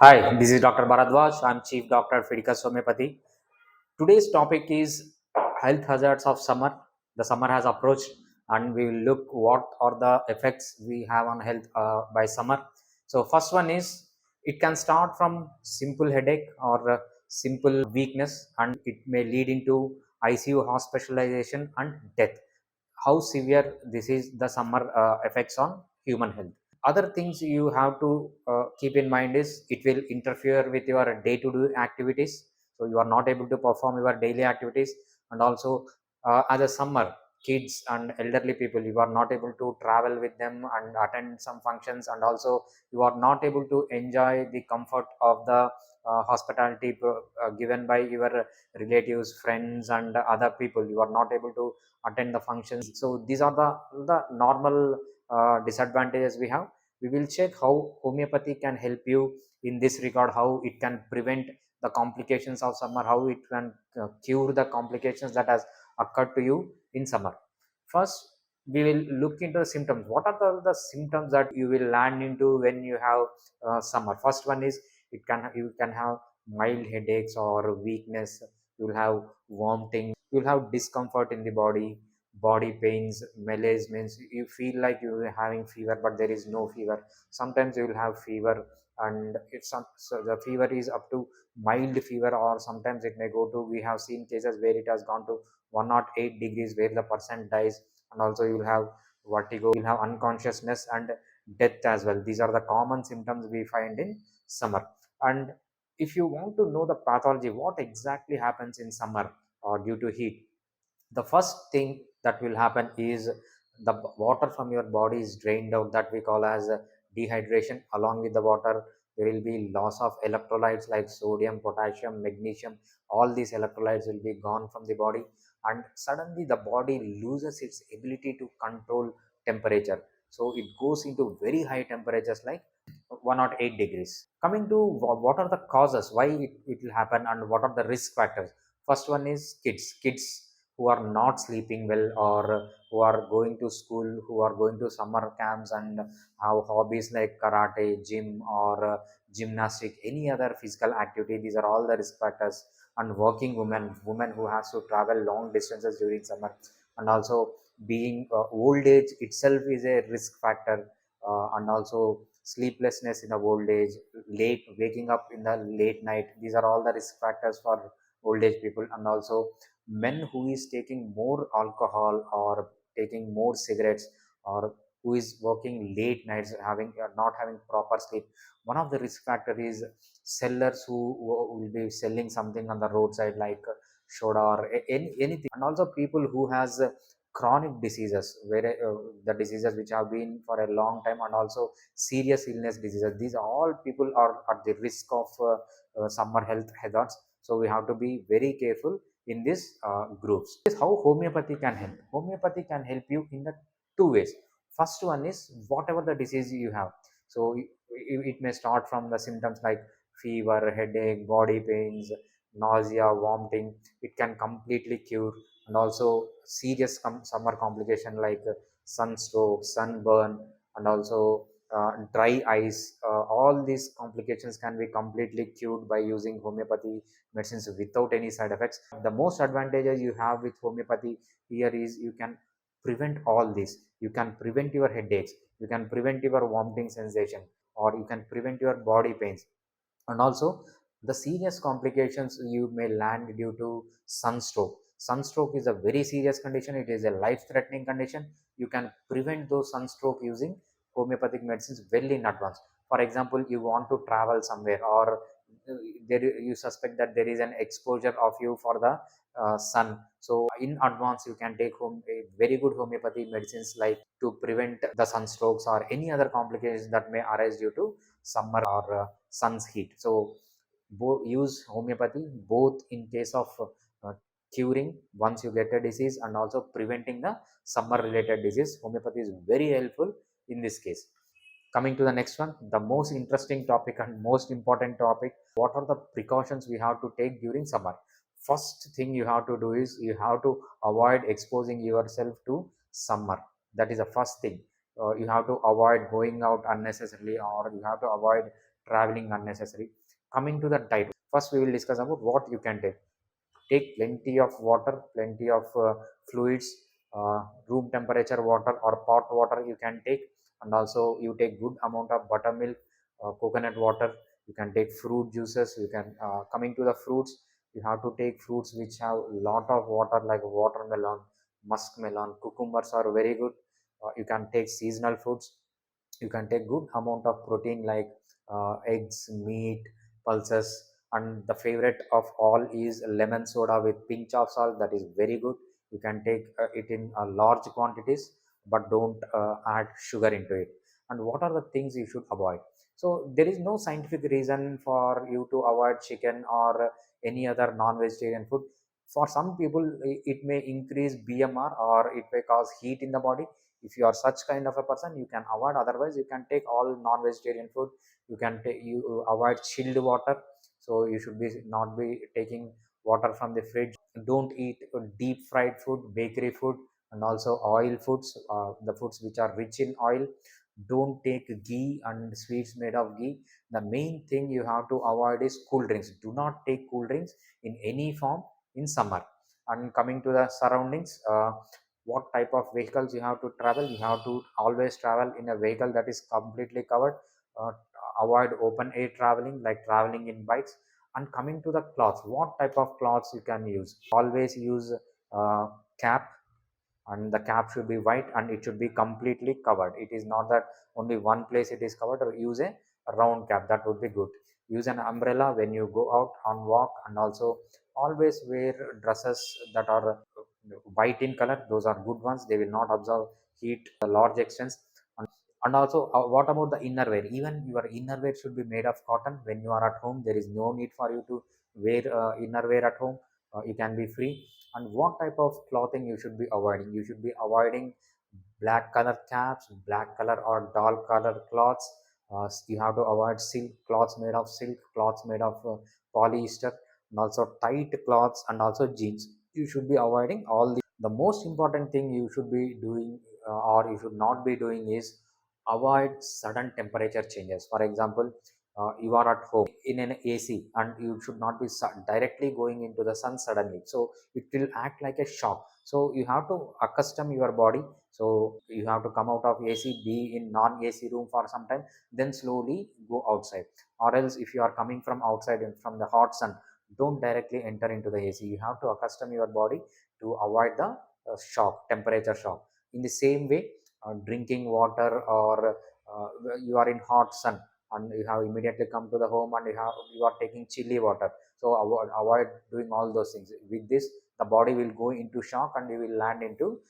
Hi, this is Dr. Bharadwaz. I'm Chief Doctor at Fidicus Homeopathy. Today's topic is health hazards of summer. The summer has approached, and we will look what are the effects we have on health by summer. So, first one is it can start from simple headache or simple weakness, and it may lead into ICU hospitalization and death. How severe this is the summer effects on human health. Other things you have to keep in mind is it will interfere with your day-to-day activities, so you are not able to perform your daily activities. And also as a summer, kids and elderly people, you are not able to travel with them and attend some functions, and also you are not able to enjoy the comfort of the hospitality given by your relatives, friends and other people. You are not able to attend the functions. So these are the normal disadvantages we have. We will check how homeopathy can help you in this regard, how it can prevent the complications of summer, how it can cure the complications that has occurred to you in summer. First, we will look into the symptoms. What are the symptoms that you will land into when you have summer? First one is you can have mild headaches or weakness. You will have vomiting, you will have discomfort in the body pains. Malaise means you feel like you are having fever, but there is no fever. Sometimes you will have fever, and so the fever is up to mild fever, or sometimes it may go to, we have seen cases where it has gone to 108 degrees where the person dies. And also you will have vertigo, you will have unconsciousness and death as well. These are the common symptoms we find in summer. And if you want to know the pathology, what exactly happens in summer or due to heat, the first thing that will happen is the water from your body is drained out, that we call as dehydration. Along with the water, there will be loss of electrolytes like sodium, potassium, magnesium. All these electrolytes will be gone from the body, and suddenly the body loses its ability to control temperature, so it goes into very high temperatures like 108 degrees. Coming to what are the causes why it will happen and what are the risk factors. First one is kids who are not sleeping well, or who are going to school, who are going to summer camps and have hobbies like karate, gym, or gymnastic, any other physical activity. These are all the risk factors. And working women who has to travel long distances during summer. And also being old age itself is a risk factor. And also sleeplessness in the old age, late waking up in the late night. These are all the risk factors for old age people. And also men who is taking more alcohol or taking more cigarettes, or who is working late nights, having not having proper sleep. One of the risk factor is sellers who will be selling something on the roadside like soda or anything. And also people who has chronic diseases, where the diseases which have been for a long time, and also serious illness diseases. These all people are at the risk of summer health hazards. So we have to be very careful in these groups. This is how homeopathy can help. Homeopathy can help you in the two ways. First one is whatever the disease you have. So it may start from the symptoms like fever, headache, body pains, nausea, vomiting. It can completely cure. And also serious summer complication like sunstroke, sunburn, and also dry eyes. All these complications can be completely cured by using homeopathy medicines without any side effects. The most advantages you have with homeopathy here is you can prevent all this. You can prevent your headaches, you can prevent your vomiting sensation, or you can prevent your body pains. And also the serious complications you may land due to sunstroke is a very serious condition. It is a life threatening condition. You can prevent those sunstroke using homeopathic medicines well in advance. For example, you want to travel somewhere, or you suspect that there is an exposure of you for the sun. So in advance you can take home a very good homeopathy medicines like to prevent the sunstrokes or any other complications that may arise due to summer or sun's heat. So use homeopathy both in case of uh, curing once you get a disease, and also preventing the summer related disease. Homeopathy is very helpful in this case. Coming to the next one, the most interesting topic and most important topic: what are the precautions we have to take during summer? First thing you have to do is you have to avoid exposing yourself to summer. That is the first thing. You have to avoid going out unnecessarily, or you have to avoid traveling unnecessary. Coming to the diet, first we will discuss about what you can take plenty of water, plenty of fluids, room temperature water or pot water you can take, and also you take good amount of buttermilk, coconut water. You can take fruit juices. You can coming to the fruits, you have to take fruits which have lot of water like watermelon, muskmelon, cucumbers are very good. You can take seasonal foods. You can take good amount of protein like eggs, meat, pulses, and the favorite of all is lemon soda with pinch of salt. That is very good. You can take it in large quantities, but don't add sugar into it. And what are the things you should avoid? So there is no scientific reason for you to avoid chicken or any other non-vegetarian food. For some people, it may increase BMR or it may cause heat in the body. If you are such kind of a person, you can avoid. Otherwise, you can take all non-vegetarian food. You can take, you avoid chilled water. So you should be not be taking water from the fridge. Don't eat deep fried food, bakery food, and also oil foods, the foods which are rich in oil. Don't take ghee and sweets made of ghee. The main thing you have to avoid is cool drinks. Do not take cool drinks in any form in summer. And coming to the surroundings, what type of vehicles you have to travel? You have to always travel in a vehicle that is completely covered. uh, Avoid open air traveling like traveling in bikes. And coming to the cloths, what type of cloths you can use? Always use uh, cap, and the cap should be white and it should be completely covered. It is not that only one place it is covered. Or use a round cap, that would be good. Use an umbrella when you go out on walk. And also always wear dresses that are white in color. Those are good ones, they will not absorb heat large extents. And also what about the innerwear? Even your innerwear should be made of cotton. When you are at home, there is no need for you to wear innerwear at home. You can be free. And what type of clothing you should be avoiding? You should be avoiding black color caps, black color or dull color cloths. You have to avoid silk cloths made of silk, cloths made of polyester, and also tight cloths, and also jeans. You should be avoiding all the most important thing you should be doing or you should not be doing is avoid sudden temperature changes. For example, you are at home in an AC and you should not be directly going into the sun suddenly. So it will act like a shock. So you have to accustom your body. So you have to come out of AC, be in non-AC room for some time, then slowly go outside. Or else, if you are coming from outside and from the hot sun, don't directly enter into the AC. You have to accustom your body to avoid the temperature shock. In the same way, drinking water, or you are in hot sun and you have immediately come to the home and you are taking chilly water. So avoid doing all those things. With this, the body will go into shock and you will land into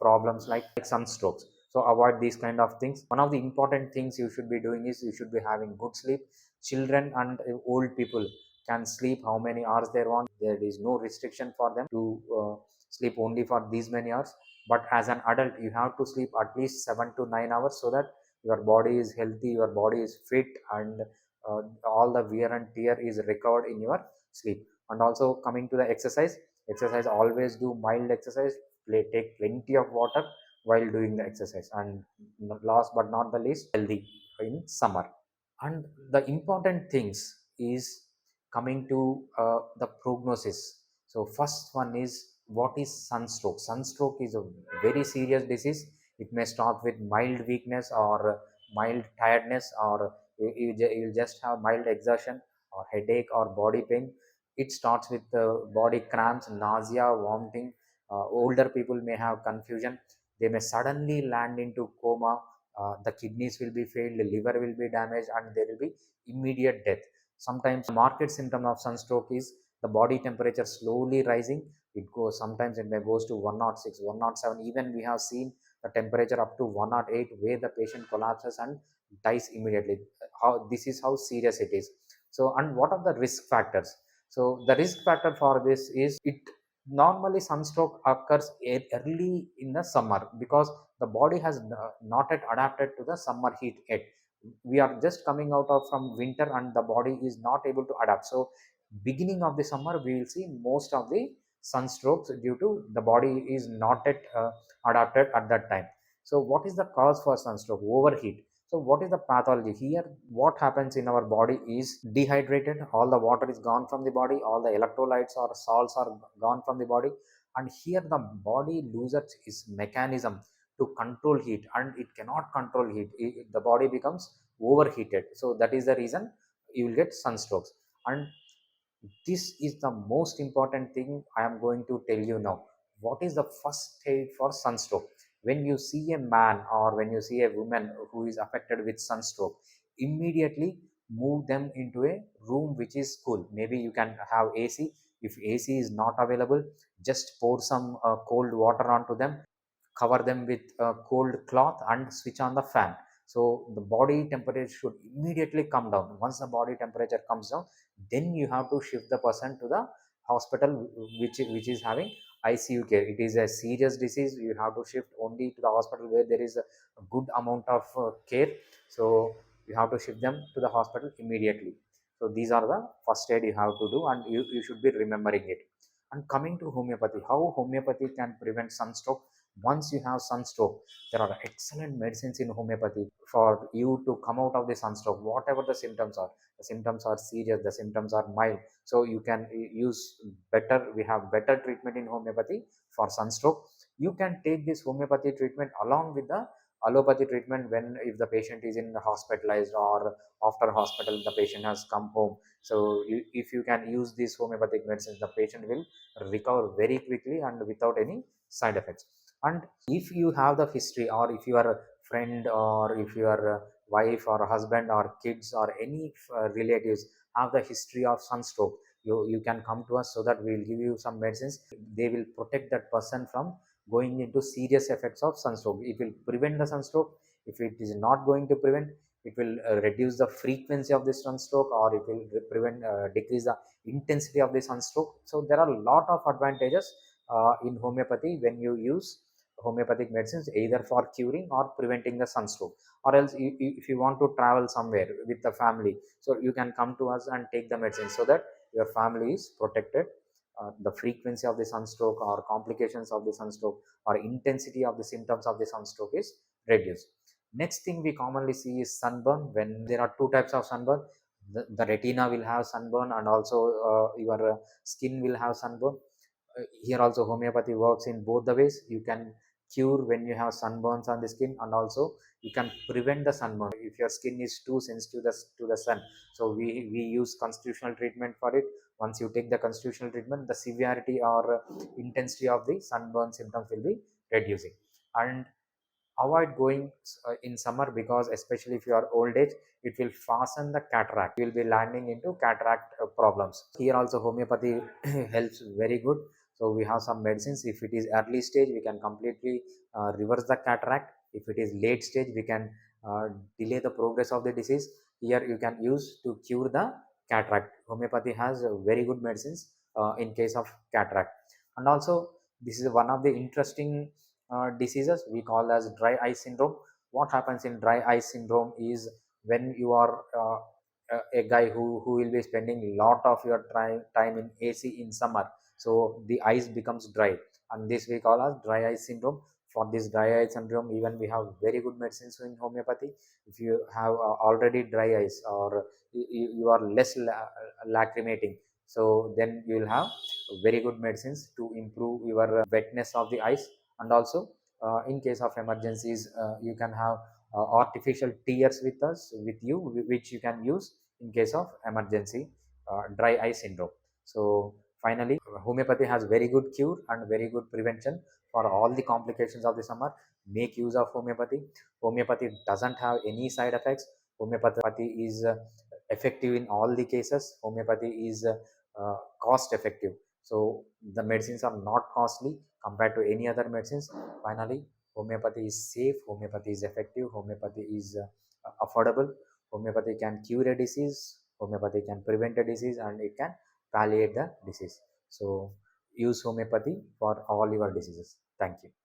problems like sunstrokes. So avoid these kind of things. One of the important things you should be doing is you should be having good sleep. Children and old people can sleep how many hours they want. There is no restriction for them to sleep only for these many hours. But as an adult, you have to sleep at least 7 to 9 hours, so that your body is healthy, your body is fit, and all the wear and tear is recovered in your sleep. And also coming to the exercise, always do mild exercise. Take plenty of water while doing the exercise. And last but not the least, healthy in summer. And the important things is coming to the prognosis. So first one is, what is sunstroke? Sunstroke is a very serious disease. It may start with mild weakness or mild tiredness, or you'll just have mild exertion or headache or body pain. It starts with body cramps, nausea, vomiting. Older people may have confusion. They may suddenly land into coma. The kidneys will be failed, the liver will be damaged, and there will be immediate death. Sometimes the marked symptom of sunstroke is the body temperature slowly rising. It goes, sometimes it may goes to 106, 107. Even we have seen the temperature up to 108, where the patient collapses and dies immediately. How this is how serious it is. So, and what are the risk factors? So the risk factor for this is, it normally sunstroke occurs early in the summer, because the body has not yet adapted to the summer heat yet. We are just coming out of from winter and the body is not able to adapt. So beginning of the summer we will see most of the sunstrokes, due to the body is not yet adapted at that time. So what is the cause for sunstroke? Overheat. So what is the pathology here? What happens in our body is dehydrated, all the water is gone from the body, all the electrolytes or salts are gone from the body, and here the body loses its mechanism to control heat, and it cannot control heat. The body becomes overheated. So that is the reason you will get sunstrokes. And this is the most important thing I am going to tell you now. What is the first aid for sunstroke? When you see a man or when you see a woman who is affected with sunstroke, immediately move them into a room which is cool. Maybe you can have AC. If AC is not available, just pour some cold water onto them, cover them with a cold cloth and switch on the fan. So the body temperature should immediately come down. Once the body temperature comes down, then you have to shift the person to the hospital which is having ICU care. It is a serious disease, you have to shift only to the hospital where there is a good amount of care. So you have to shift them to the hospital immediately. So these are the first aid you have to do, and you should be remembering it. And coming to homeopathy, how homeopathy can prevent sunstroke? Once you have sunstroke, there are excellent medicines in homeopathy for you to come out of the sunstroke, whatever the symptoms are. The symptoms are serious, the symptoms are mild, so you can use better. We have better treatment in homeopathy for sunstroke. You can take this homeopathy treatment along with the allopathy treatment when if the patient is in hospitalized, or after hospital the patient has come home. So if you can use these homeopathic medicines, the patient will recover very quickly and without any side effects. And if you have the history, or if your friend, or if your wife or husband or kids or any relatives have the history of sunstroke, you can come to us so that we will give you some medicines. They will protect that person from going into serious effects of sunstroke. It will prevent the sunstroke. If it is not going to prevent, it will reduce the frequency of the sunstroke, or it will prevent decrease the intensity of the sunstroke. So there are a lot of advantages in homeopathy when you use homeopathic medicines, either for curing or preventing the sunstroke. Or else if you want to travel somewhere with the family, so you can come to us and take the medicine so that your family is protected. The frequency of the sunstroke or complications of the sunstroke or intensity of the symptoms of the sunstroke is reduced. Next thing we commonly see is sunburn. When there are two types of sunburn, the retina will have sunburn, and also your skin will have sunburn. Here also homeopathy works in both the ways. You can cure when you have sunburns on the skin, and also you can prevent the sunburn if your skin is too sensitive to the sun. So we use constitutional treatment for it. Once you take the constitutional treatment, the severity or intensity of the sunburn symptoms will be reducing. And avoid going in summer, because especially if you are old age, it will fasten the cataract. You will be landing into cataract problems. Here also homeopathy helps very good. So we have some medicines. If it is early stage, we can completely reverse the cataract. If it is late stage, we can delay the progress of the disease. Here you can use to cure the cataract. Homeopathy has very good medicines in case of cataract. And also this is one of the interesting diseases we call as dry eye syndrome. What happens in dry eye syndrome is when you are a guy who will be spending a lot of your time in AC in summer, so the eyes becomes dry, and this we call as dry eye syndrome. For this dry eye syndrome, even we have very good medicines in homeopathy. If you have already dry eyes, or you are less lacrimating, so then you will have very good medicines to improve your wetness of the eyes. And also in case of emergencies, you can have artificial tears with you, which you can use in case of emergency dry eye syndrome. So finally, homeopathy has very good cure and very good prevention for all the complications of the summer. Make use of homeopathy. Homeopathy doesn't have any side effects. Homeopathy is effective in all the cases. Homeopathy is cost effective. So the medicines are not costly compared to any other medicines. Finally, homeopathy is safe, homeopathy is effective, homeopathy is affordable. Homeopathy can cure a disease, homeopathy can prevent a disease, and it can palliate the disease. So use homeopathy for all your diseases. Thank you.